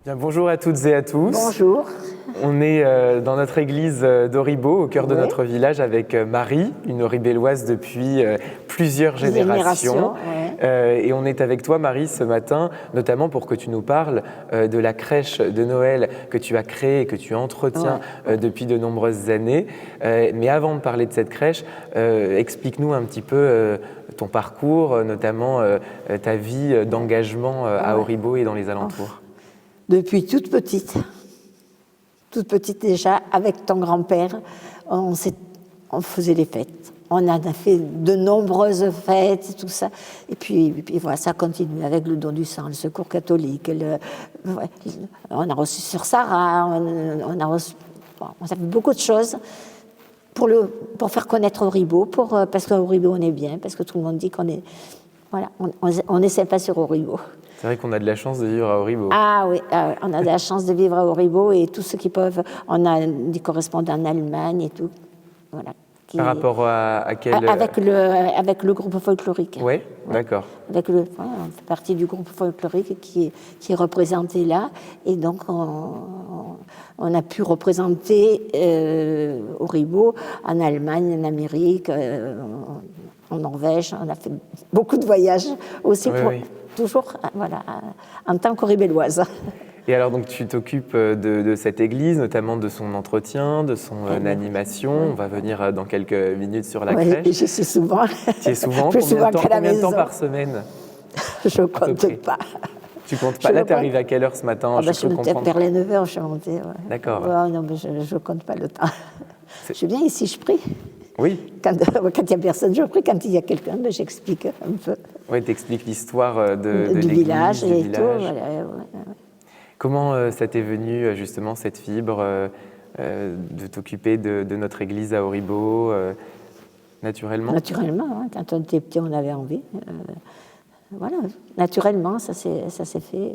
Bien, bonjour à toutes et à tous. Bonjour. On est dans notre église d'Auribeau, au cœur de notre village, avec Marie, une Auribelloise depuis plusieurs générations. Et on est avec toi, Marie, ce matin, notamment pour que tu nous parles de la crèche de Noël que tu as créée et que tu entretiens depuis de nombreuses années. Mais avant de parler de cette crèche, explique-nous un petit peu ton parcours, notamment ta vie d'engagement à Auribeau et dans les alentours. Depuis toute petite déjà, avec ton grand-père, on faisait les fêtes. On a fait de nombreuses fêtes et tout ça. Et puis voilà, ça continue avec le don du sang, le secours catholique. On a reçu sur Sarah, on a fait beaucoup de choses pour faire connaître Auribeau, parce qu'à Auribeau on est bien, parce que tout le monde dit qu'on est... Voilà, on est sympa sur Auribeau. C'est vrai qu'on a de la chance de vivre à Auribeau. Ah oui, on a de la chance de vivre à Auribeau et tous ceux qui peuvent, on a des correspondants en Allemagne et tout. Voilà. Par rapport à quel... Avec le groupe folklorique. Oui, d'accord. On fait partie du groupe folklorique qui est représenté là. Et donc, on a pu représenter Auribeau en Allemagne, en Amérique, en Norvège. On a fait beaucoup de voyages aussi toujours en tant qu'Auribelloise. Et alors, donc, tu t'occupes de cette église, notamment de son entretien, de son animation. On va venir dans quelques minutes sur la crèche. Je suis souvent. Tu es souvent? Plus souvent qu'à la maison. Combien de temps par semaine? Je ne compte pas. Tu comptes pas? Là, tu arrives à quelle heure ce matin? Je suis montée vers les 9h, je suis montée. D'accord. Non, mais je ne compte pas le temps. Je suis bien ici, je prie. Oui. Quand il n'y a personne, je prie. Quand il y a quelqu'un, j'explique un peu. Oui, tu expliques l'histoire de du village et village. tout. Voilà. Comment ça t'est venu, justement, cette fibre de t'occuper de notre église à Auribeau, naturellement? Naturellement, hein, quand on était petit, on avait envie. Voilà, naturellement, ça s'est fait.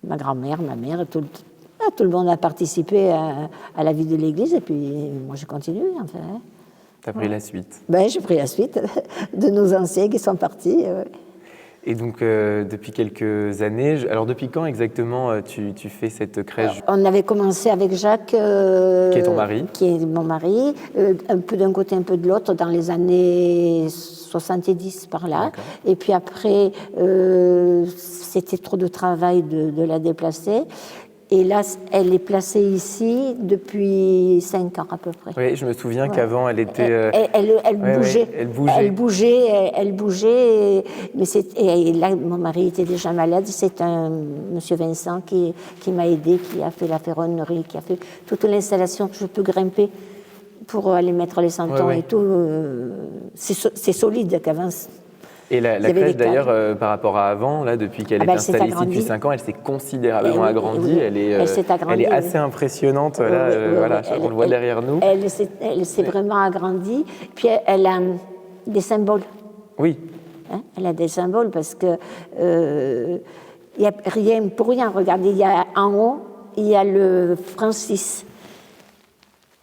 Ma grand-mère, ma mère, tout le monde a participé à la vie de l'église et puis moi j'ai continué. Enfin, hein. Tu as pris la suite? J'ai pris la suite de nos anciens qui sont partis. Et donc, depuis quelques années, alors depuis quand exactement tu fais cette crèche? On avait commencé avec Jacques, qui est ton mari. Qui est mon mari, un peu d'un côté, un peu de l'autre, dans les années 70 par là. Et puis après, c'était trop de travail de la déplacer. Et là, elle est placée ici depuis 5 ans à peu près. Oui, je me souviens qu'avant, elle était... Elle bougeait. Elle bougeait. Elle bougeait. Et là, mon mari était déjà malade. C'est un monsieur Vincent qui m'a aidé, qui a fait la ferronnerie, qui a fait toute l'installation que je peux grimper pour aller mettre les santons et tout. C'est solide qu'avant... Et la crèche, d'ailleurs, par rapport à avant, là, depuis qu'elle est installée ici depuis 5 ans, elle s'est considérablement agrandie. Elle est assez impressionnante. Là, on le voit derrière nous. Elle s'est vraiment agrandie. Puis elle a des symboles. Oui. Hein, elle a des symboles parce que il n'y a rien pour rien. Regardez, il y a en haut, il y a le Francis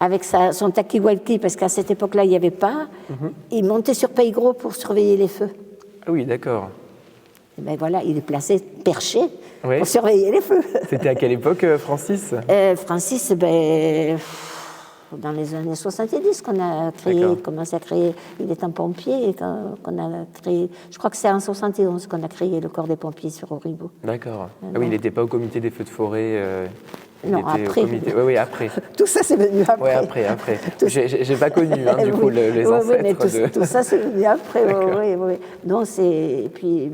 avec son takiwalki, parce qu'à cette époque-là, il n'y avait pas. Il montait sur Pays Gros pour surveiller les feux. Ah oui, d'accord. Et ben voilà, il est placé, perché, pour surveiller les feux. C'était à quelle époque, Francis? Francis, dans les années 70 qu'on a commencé à créer. Il est un pompier, qu'on a créé. Je crois que c'est en 71 qu'on a créé le corps des pompiers sur Auribeau. D'accord. Ah oui, il n'était pas au comité des feux de forêt. Non, après. Oui, après. Tout ça, c'est venu après. Oui, après. J'ai pas connu, du coup, les ancêtres. Mais tout ça, c'est venu après. Oui. Non, et puis,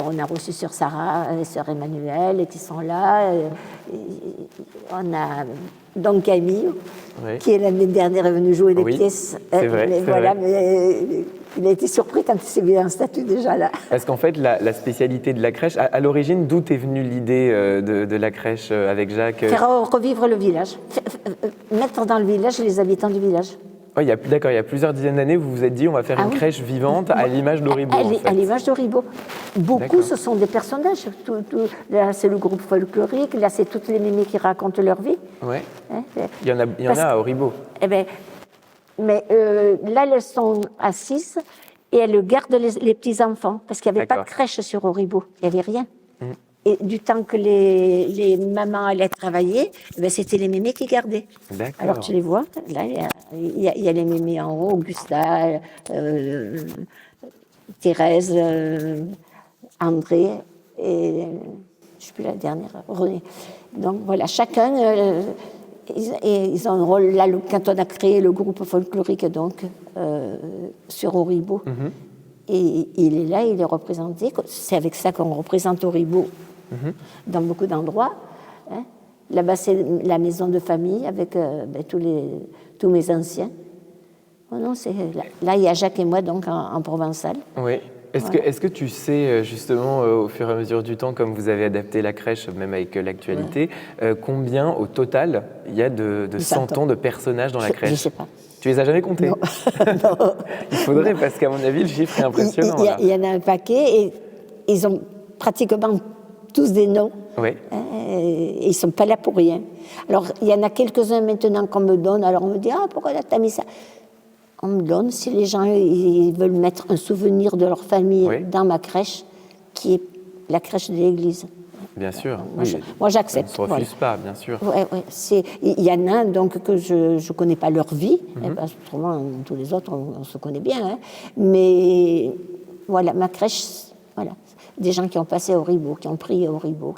on a reçu Sœur Sarah et Sœur Emmanuel qui sont là. On a Don Camille, qui l'année dernière est venu jouer des pièces. C'est vrai. Mais il a été surpris quand il s'est vu un statut déjà là. Parce qu'en fait, la spécialité de la crèche, à l'origine, d'où est venue l'idée de la crèche avec Jacques? Faire revivre le village, mettre dans le village les habitants du village. Oui, d'accord, il y a plusieurs dizaines d'années, vous vous êtes dit on va faire une crèche vivante à l'image d'Auribeau. À l'image d'Auribeau. Beaucoup, ce sont des personnages. Là, c'est le groupe folklorique, là, c'est toutes les mémés qui racontent leur vie. Oui. Il y en a à Auribeau. Mais là, elles sont assises et elles gardent les petits-enfants, parce qu'il n'y avait pas de crèche sur Auribeau, il n'y avait rien. Et du temps que les mamans allaient travailler, c'était les mémés qui gardaient. D'accord. Alors tu les vois, là, il y a les mémés en haut, Augusta, Thérèse, André, et je ne sais plus la dernière, René. Donc voilà, chacun, ils ont un rôle. Là, quand on a créé le groupe folklorique donc, sur Auribeau, et il est là, il est représenté. C'est avec ça qu'on représente Auribeau dans beaucoup d'endroits. Hein. Là-bas, c'est la maison de famille avec tous mes anciens. Oh non, là, il y a Jacques et moi donc en provençal. Oui. Est-ce que tu sais, justement, au fur et à mesure du temps, comme vous avez adapté la crèche, même avec l'actualité, combien au total il y a de santons, de personnages dans la crèche? Je ne sais pas. Tu les as jamais comptés? Non. Non. Il faudrait, parce qu'à mon avis, le chiffre est impressionnant. Il y en a un paquet, et ils ont pratiquement tous des noms. Oui. Et ils ne sont pas là pour rien. Alors, il y en a quelques-uns maintenant qu'on me donne. Alors, on me dit, pourquoi tu as mis ça? On me donne, si les gens ils veulent mettre un souvenir de leur famille dans ma crèche, qui est la crèche de l'église. Bien sûr. Moi, j'accepte. On ne se refuse pas, bien sûr. Il y en a donc que je ne connais pas leur vie, parce que autrement, tous les autres, on se connaît bien. Hein. Mais voilà, ma crèche, voilà. Des gens qui ont passé au Auribeau, qui ont prié au Auribeau,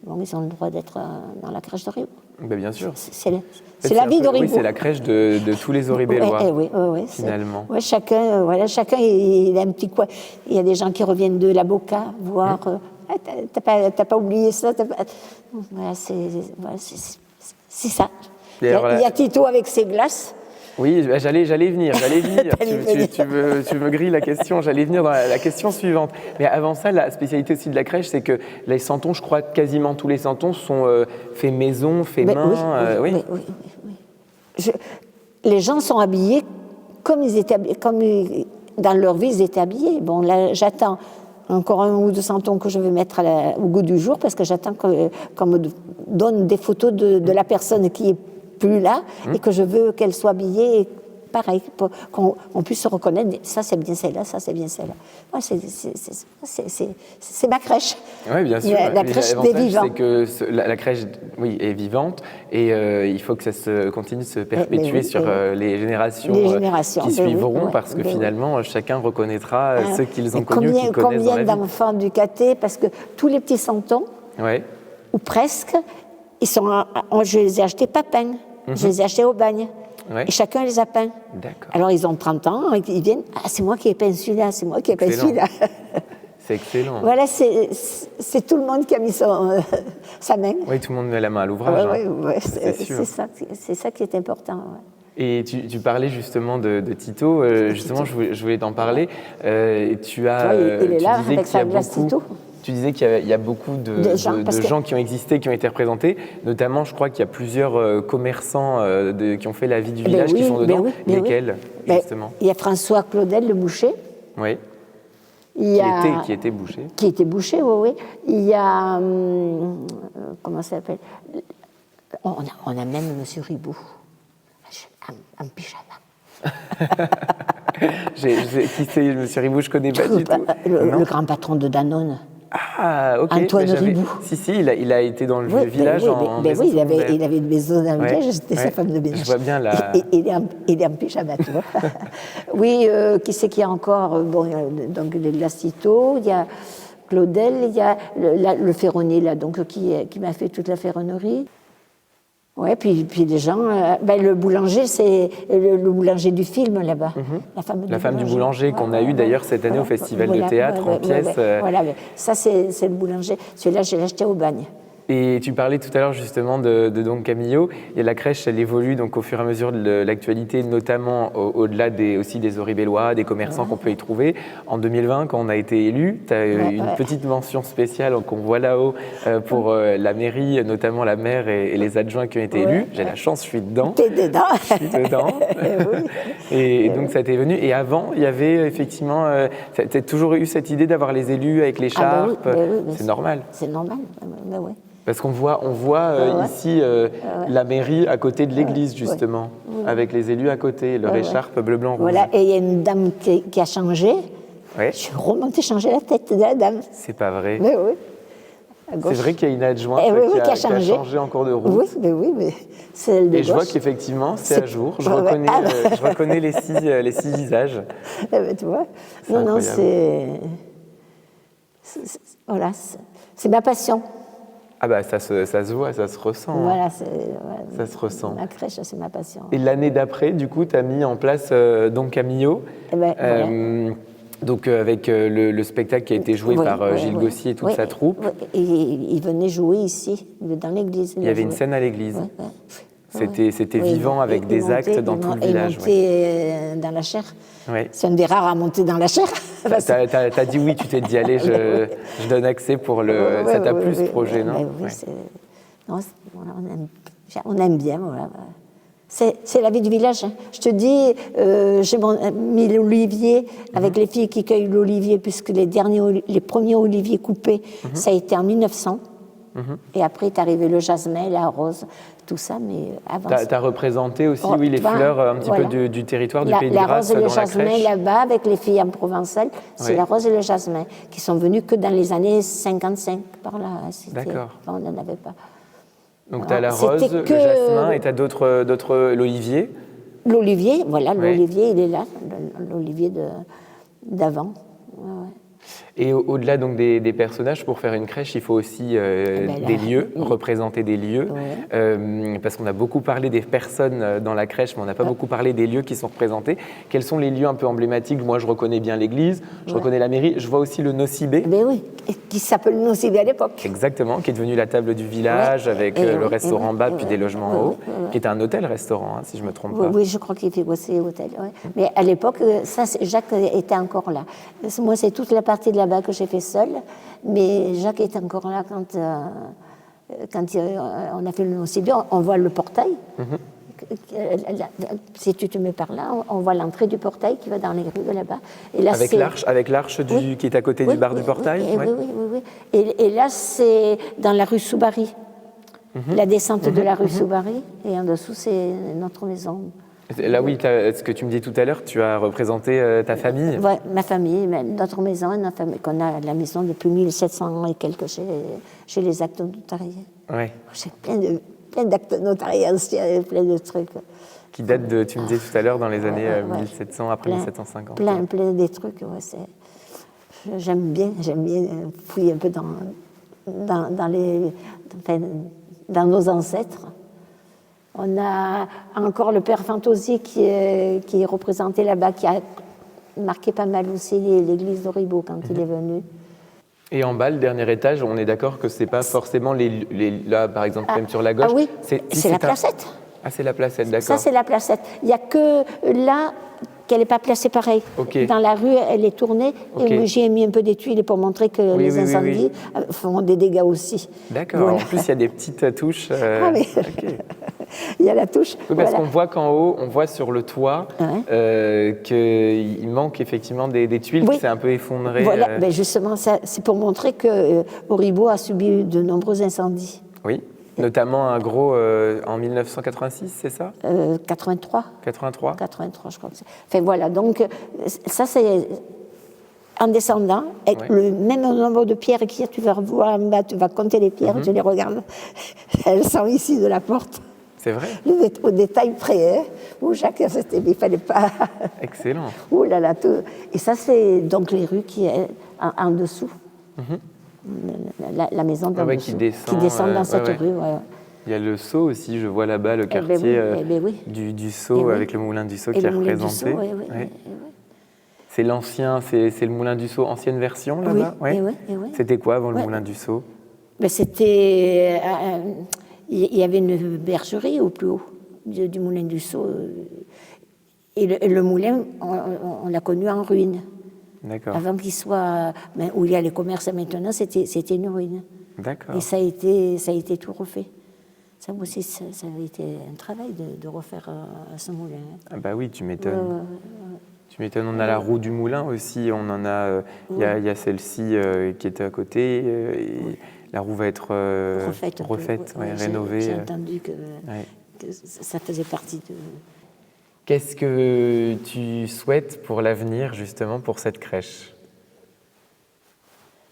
ils ont le droit d'être dans la crèche d'Auribeau. Ben bien sûr. C'est la vie d'Auribeau. Oui, c'est la crèche de tous les Auribellois, finalement. Chacun, il a un petit coin. Il y a des gens qui reviennent de la Boca voir... t'as pas oublié ça. Voilà, c'est ça. Il y a Tito avec ses glaces. Oui, j'allais venir. Tu me grilles la question. J'allais venir dans la question suivante. Mais avant ça, la spécialité aussi de la crèche, c'est que les santons, je crois que quasiment tous les santons sont faits maison, faits main. Oui. Les gens sont habillés comme ils étaient habillés, dans leur vie ils étaient habillés. Bon, là, j'attends encore 1 ou 2 santons que je vais mettre au goût du jour, parce que j'attends qu'on me donne des photos de la personne qui est plus là, et que je veux qu'elle soit habillée pareil, qu'on puisse se reconnaître. Ça, c'est bien celle-là, ça, c'est bien celle-là. Ouais, c'est ma crèche. Oui, bien sûr. La crèche des vivants. C'est que la crèche, oui, est vivante, et il faut que ça continue de se perpétuer sur les générations qui suivront, parce que finalement, chacun reconnaîtra ceux qu'ils ont connus, qu'ils connaissent dans la vie. Combien d'enfants du caté, parce que tous les petits santons, ou presque, je les ai achetés pas peints. Je les ai achetés au bagne. Et chacun les a peints. Alors ils ont 30 ans, ils viennent, c'est moi qui ai peint celui-là, c'est moi qui ai peint celui-là. C'est excellent. Voilà, c'est tout le monde qui a mis sa main. Oui, tout le monde met la main à l'ouvrage. C'est ça qui est important. Et tu parlais justement de Tito, justement je voulais t'en parler. Il est là avec sa glace Tito. Tu disais qu'il y a beaucoup de gens qui ont existé, qui ont été représentés. Notamment, je crois qu'il y a plusieurs commerçants qui ont fait la vie du village qui sont dedans. Lesquels, justement? Il y a François Claudel, le boucher. Oui. Qui était boucher. Qui était boucher, oui. Il y a... comment ça s'appelle? On a même M. Ribou, en pyjama. Qui c'est, M. Ribou? Je ne connais pas du tout. Le grand patron de Danone. Ah, ok. Antoine Ribou. Si, il a été dans le village en maison. Oui, il avait une maison dans le village, c'était sa femme de ménage. Je vois bien là. Il est en pyjama, tu vois. Oui, qui c'est qu'il y a encore? Donc, les Glacito, il y a Claudel, il y a le ferronnier, là, donc, qui m'a fait toute la ferronnerie. Oui, puis les gens... le boulanger, c'est le boulanger du film, là-bas. La femme du boulanger qu'on a eu d'ailleurs cette année au Festival de théâtre en pièces. Voilà, ça, c'est le boulanger. Celui-là, je l'ai acheté au bagne. Et tu parlais tout à l'heure justement de Don Camillo. Et la crèche, elle évolue donc au fur et à mesure de l'actualité, notamment au-delà aussi des Auribellois, des commerçants qu'on peut y trouver. En 2020, quand on a été élu, tu as eu une petite mention spéciale qu'on voit là-haut pour la mairie, notamment la maire et les adjoints qui ont été élus. J'ai la chance, je suis dedans. T'es dedans. Je suis dedans. Et donc ça t'est venu. Et avant, il y avait effectivement, tu as toujours eu cette idée d'avoir les élus avec l'écharpe. C'est normal. C'est normal, oui. Parce qu'on voit ici la mairie à côté de l'église, justement, avec les élus à côté, leur écharpe bleu, blanc, rouge. Voilà, et il y a une dame qui a changé. Je suis remontée changer la tête de la dame. C'est pas vrai. Oui. gauche. C'est vrai qu'il y a une adjointe qui a changé en cours de route. Oui, mais c'est elle de Et gauche. je vois qu'effectivement, c'est à jour. Je reconnais les six visages. Tu vois, non, voilà, c'est ma passion. Ah bah ça se voit, ça se ressent. Voilà, ça se ressent. Ma crèche, c'est ma passion. Et l'année d'après, du coup, tu as mis en place donc Camillo. Voilà. Donc avec le spectacle qui a été joué par Gilles Gossier et toute sa troupe. Et il venait jouer ici, dans l'église. Il y avait une scène à l'église. C'était vivant avec des actes dans tout le village. Il montait dans la chaire. C'est un des rares à monter dans la chaire. T'as dit oui, tu t'es dit allez, je donne accès pour le. Ça t'a plu ce projet, non? On aime bien. Voilà. C'est la vie du village. Je te dis, j'ai mis l'olivier avec les filles qui cueillent l'olivier, puisque les premiers oliviers coupés, ça a été en 1900. Et après est arrivé le jasmin, la rose, tout ça, mais avant. Tu as représenté aussi, les fleurs un petit peu du territoire, du Pays de Grasse. La rose et le jasmin là-bas, avec les filles en provençal, c'est la rose et le jasmin, qui sont venus que dans les années 55, par là. D'accord. On n'en avait pas. Donc tu as la rose, le jasmin, et tu as d'autres l'olivier. L'olivier, voilà, l'olivier, il est là, l'olivier d'avant. Et au-delà donc des personnages, pour faire une crèche, il faut aussi des lieux, représenter des lieux, parce qu'on a beaucoup parlé des personnes dans la crèche, mais on n'a pas beaucoup parlé des lieux qui sont représentés. Quels sont les lieux un peu emblématiques? Moi, je reconnais bien l'église, je reconnais la mairie, je vois aussi le Nocibé. Mais oui, qui s'appelle le Nocibé à l'époque. Exactement, qui est devenu la table du village, avec le restaurant en bas, puis des logements en haut, qui est un hôtel-restaurant, si je ne me trompe pas. Oui, je crois qu'il fait aussi hôtel. Mais à l'époque, Jacques était encore là. Moi, c'est toute la partie de là-bas que j'ai fait seule, mais Jacques est encore là quand on a fait le Nocibé. On voit le portail. Si tu te mets par là, on voit l'entrée du portail qui va dans les rues de là-bas. Et là, avec l'arche qui est à côté du bar du portail. Oui. Et là, c'est dans la rue Soubary. La descente de la rue Soubary, et en dessous, c'est notre maison. Là, oui, ce que tu me dis tout à l'heure, tu as représenté ta famille. Oui, ma famille, notre maison, qu'on a la maison depuis 1700 et quelques chez les actes notariés. Ouais. J'ai plein d'actes notariés anciens, plein de trucs. Qui datent de, tu me disais tout à l'heure, dans les années 1700, après 1750. Plein des trucs, j'aime bien fouiller un peu dans nos ancêtres. On a encore le père Fantozzi qui est représenté là-bas, qui a marqué pas mal aussi l'église d'Oribo quand il est venu. Et en bas, le dernier étage, on est d'accord que c'est pas forcément là, par exemple, même sur la gauche. Ah oui, c'est la placette. Ah, c'est la placette, d'accord. Ça, c'est la placette. Il n'y a que là qu'elle n'est pas placée pareil. Dans la rue, elle est tournée. Et moi, j'y ai mis un peu des tuiles pour montrer que les incendies font des dégâts aussi. D'accord. Voilà. En plus, il y a des petites touches. Il y a la touche. Oui, parce qu'on voit qu'en haut, on voit sur le toit qu'il manque effectivement des tuiles, qui s'est un peu effondré. Voilà, ben justement, c'est pour montrer que Oribo a subi de nombreux incendies. Oui, notamment un gros en 1986, c'est ça 83. 83, je crois que c'est. Enfin voilà, donc ça c'est en descendant, avec le même nombre de pierres qu'il y a, tu vas voir en bas, tu vas compter les pierres, tu les regardes, elles sont ici de la porte. C'est vrai. Au détail près, où Jacques, il ne fallait pas. Excellent. Ouh là là, tout. Et ça, c'est donc les rues qui est en dessous. La maison d'en dessous. Qui descend dans cette rue. Il y a le Sceau aussi, je vois là-bas le quartier du Sceau, avec le moulin du Sceau qui est représenté. C'est l'ancien, c'est le moulin du Sceau, ancienne version là-bas. Oui. C'était quoi avant le moulin du Sceau? C'était. Il y avait une bergerie au plus haut du moulin du Sceau. Et le moulin, on l'a connu en ruine. D'accord. Avant qu'il soit. Où il y a les commerces maintenant, c'était une ruine. D'accord. Et ça a été tout refait. Ça aussi, ça a été un travail de refaire ce moulin. Ah bah oui, tu m'étonnes. Tu m'étonnes. On a la roue du moulin aussi. On en a. Il y a celle-ci qui était à côté. Et la roue va être refaite, rénovée. J'ai entendu que ça faisait partie de. Qu'est-ce que tu souhaites pour l'avenir, justement, pour cette crèche?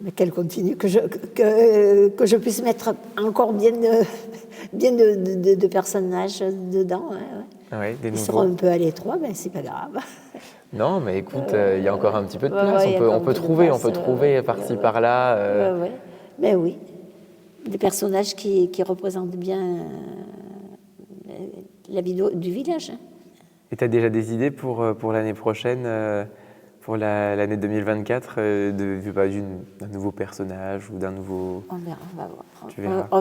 Mais qu'elle continue, que je puisse mettre encore bien de personnages dedans. Ouais, des Ils nouveaux. seront un peu à l'étroit, mais c'est pas grave. Non, mais écoute, il y a encore un petit peu de place. Ouais, On peut trouver par-ci par-là. Mais oui, des personnages qui représentent bien la vie du village. Et tu as déjà des idées pour l'année prochaine, pour l'année 2024, d'un nouveau personnage ou d'un nouveau... On verra, on va voir. Tu verras. On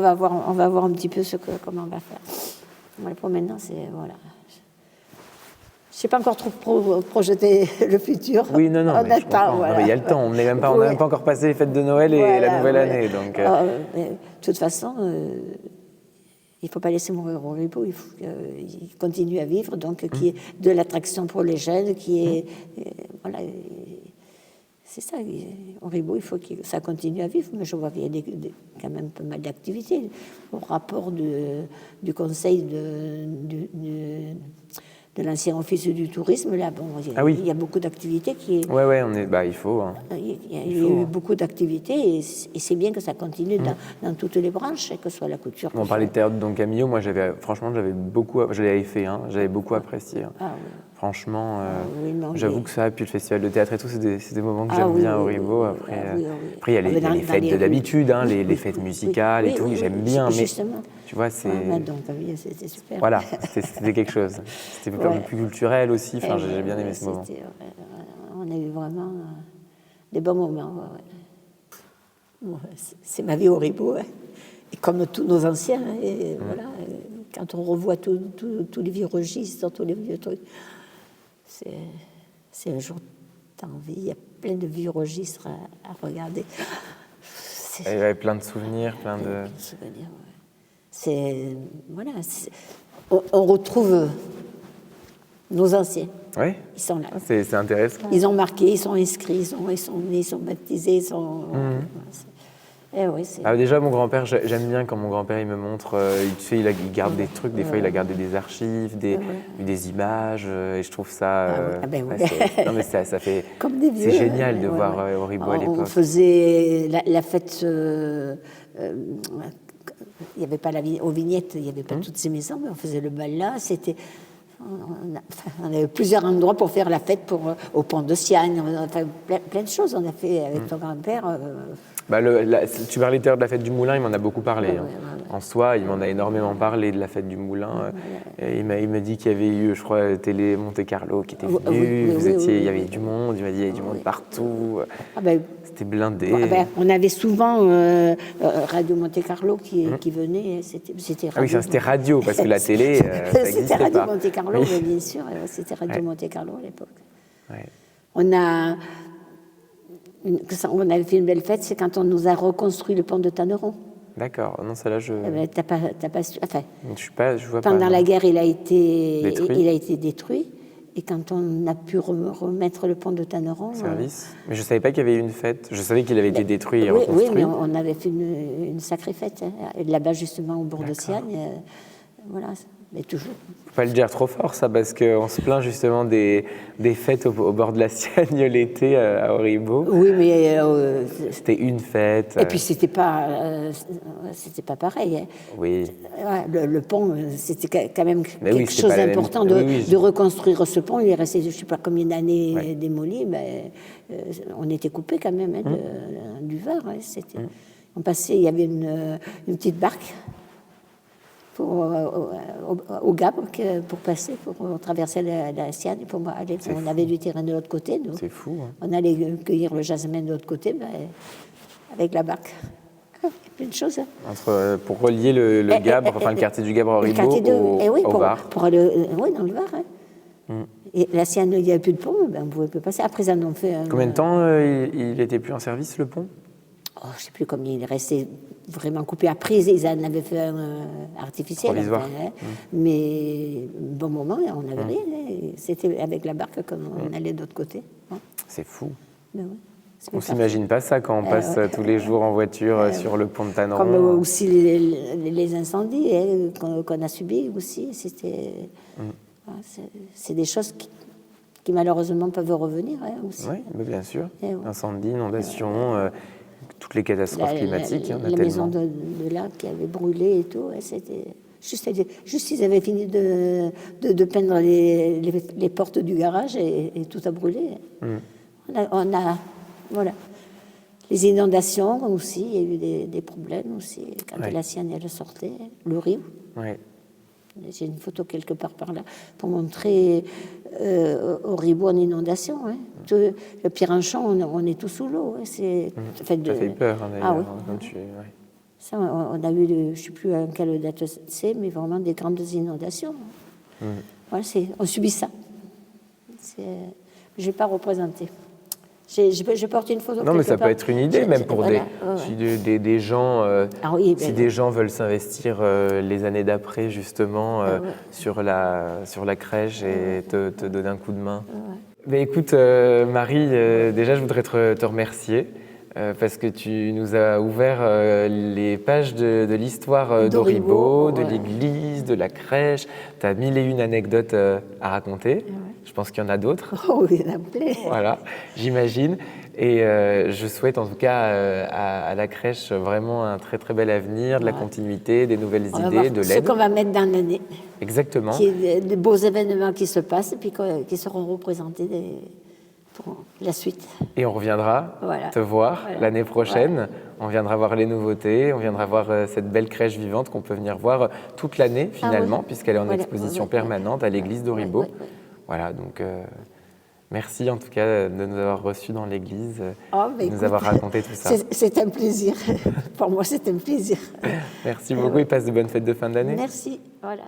va voir un petit peu comment on va faire. Voilà, pour maintenant, c'est... Voilà. Je ne sais pas encore trop projeter le futur. Oui, non, on mais je comprends. voilà. Non, mais il y a le temps. On n'a même pas encore passé les fêtes de Noël et la nouvelle année. Donc, de toute façon, il ne faut pas laisser mourir Auribeau. Il faut qu'il continue à vivre, donc qu'il y ait de l'attraction pour les jeunes, voilà. C'est ça, Auribeau, il faut que ça continue à vivre. Mais je vois qu'il y a quand même pas mal d'activités. Au rapport du conseil de l'ancien office du tourisme, là, bon, il y a beaucoup d'activités qui... Oui, il faut. Hein. Il y a eu beaucoup d'activités et c'est bien que ça continue dans toutes les branches, que ce soit la couture. On parlait de Théâtre Don Camillo, moi j'avais beaucoup, je l'avais fait, hein, j'avais beaucoup apprécié. Hein. Ah, oui. Franchement, j'avoue que ça, puis le festival de théâtre et tout, c'est des moments que j'aime bien au Auribeau. Après, il y a les fêtes de d'habitude, hein, les fêtes musicales et tout, j'aime bien, mais tu vois, c'est... c'était super. Voilà, c'était quelque chose. C'était un peu plus culturel aussi, enfin, j'ai bien aimé ce moment. On a eu vraiment des bons moments. C'est ma vie au Auribeau, et comme tous nos anciens, et voilà, quand on revoit tous les vieux registres, tous les vieux trucs, c'est un jour d'envie. Il y a plein de vieux registres à regarder. Il y avait plein de souvenirs, plein de souvenirs. C'est voilà, on retrouve nos anciens. Oui. Ils sont là. C'est intéressant. Ils ont marqué, ils sont inscrits, ils sont nés, ils sont baptisés, ils sont. Déjà, mon grand-père, j'aime bien quand mon grand-père il me montre, il garde des trucs, des fois il a gardé des archives, des images, et je trouve ça. Non, mais ça fait. Comme des vieux. C'est génial de voir Auribeau à l'époque. On faisait la fête. Il n'y avait pas aux vignettes, il n'y avait pas toutes ces maisons, mais on faisait le bal là. On avait plusieurs endroits pour faire la fête au pont de Siagne. Enfin, plein de choses on a fait avec ton grand-père. Tu parlais de la fête du Moulin, il m'en a beaucoup parlé. En soi, il m'en a énormément parlé de la fête du Moulin. Il m'a dit qu'il y avait eu, je crois, Télé Monte Carlo qui était venu. Il y avait du monde, il m'a dit qu'il y avait du monde partout. C'était blindé. On avait souvent Radio Monte Carlo qui venait. C'était radio. Ça c'était radio, parce que la télé, ça n'existait pas. C'était Radio Monte Carlo, bien sûr. C'était Radio Monte Carlo à l'époque. On avait fait une belle fête, c'est quand on nous a reconstruit le pont de Tanneron. D'accord, non, ça là je. T'as pas su. Enfin, je vois pas. Pendant la guerre, il a été détruit. Et quand on a pu remettre le pont de Tanneron. Service. Mais je savais pas qu'il y avait eu une fête. Je savais qu'il avait été détruit et reconstruit. Oui, mais on avait fait une sacrée fête. Là-bas, justement, au bord de Siagne. Voilà. Mais toujours. Faut pas le dire trop fort, ça, parce qu'on se plaint justement des fêtes au bord de la Siagne l'été à Auribeau. Oui, mais c'était une fête. Et puis c'était pas pareil. Hein. Oui. Le pont, c'était quand même quelque chose d'important de reconstruire ce pont. Il est resté, je sais pas combien d'années démoli. On était coupé quand même du Var. Hein. On passait, il y avait une petite barque. Au Gap pour passer, pour traverser la Siagne, pour aller. On avait du terrain de l'autre côté. C'est fou. Hein. On allait cueillir le jasmin de l'autre côté avec la barque. Plein de choses. Hein. Pour relier le Gabre, enfin le quartier du Gabre à Auribeau au Var. Pour aller dans le Var. Hein. Et la Siagne, il n'y avait plus de pont, on ne pouvait plus passer. Après, ils en ont fait. Combien de temps il n'était plus en service, le pont? Je ne sais plus combien il est resté vraiment coupé. Après, ils en avaient fait un artificiel. Provisoire. Mais bon moment, on n'avait rien. C'était avec la barque comme on allait de l'autre côté. C'est fou. Ben on ne s'imagine pas ça quand on passe tous les jours en voiture sur le pont de Tanneron. Comme aussi les incendies qu'on a subis aussi. C'est des choses qui malheureusement peuvent revenir aussi. Oui, bien sûr. Incendie, inondation... toutes les catastrophes climatiques. Il y en a la maison tellement. de là qui avait brûlé et tout, c'était juste ils avaient fini de peindre les portes du garage et tout a brûlé. Voilà. Les inondations aussi, il y a eu des problèmes aussi quand la sienne elle sortait, le Rio. Ouais. J'ai une photo quelque part par là pour montrer au Ribot en inondation. Hein. Le Pierrenchon, on est tout sous l'eau. Hein. Ça fait peur, hein, d'ailleurs. Ah oui. Ouais. Ça, on a eu, je ne sais plus à quelle date c'est, mais vraiment des grandes inondations. Voilà, on subit ça. Je ne vais pas représenter. Je porte une photo. Non, mais ça part. peut être une idée, même pour voilà, des gens, si des gens veulent s'investir les années d'après, justement, sur la crèche et te donner un coup de main. Mais écoute, Marie, déjà, je voudrais te remercier. Parce que tu nous as ouvert les pages de l'histoire d'Auribeau, de l'église, de la crèche. Tu as 1001 anecdotes à raconter. Je pense qu'il y en a d'autres. Oh, il y en a plein. Voilà, j'imagine. Et je souhaite en tout cas à la crèche vraiment un très très bel avenir, de la continuité, des nouvelles idées, de l'aide. Ce qu'on va mettre dans l'année. Exactement. Des beaux événements qui se passent et puis qui seront représentés pour la suite. Et on reviendra te voir l'année prochaine. On viendra voir les nouveautés, on viendra voir cette belle crèche vivante qu'on peut venir voir toute l'année finalement, puisqu'elle est en exposition permanente à l'église d'Auribeau. Voilà, donc merci en tout cas de nous avoir reçus dans l'église, de nous avoir raconté tout ça. C'est un plaisir. Pour moi, c'est un plaisir. Merci beaucoup et passe de bonnes fêtes de fin d'année. Merci. Voilà.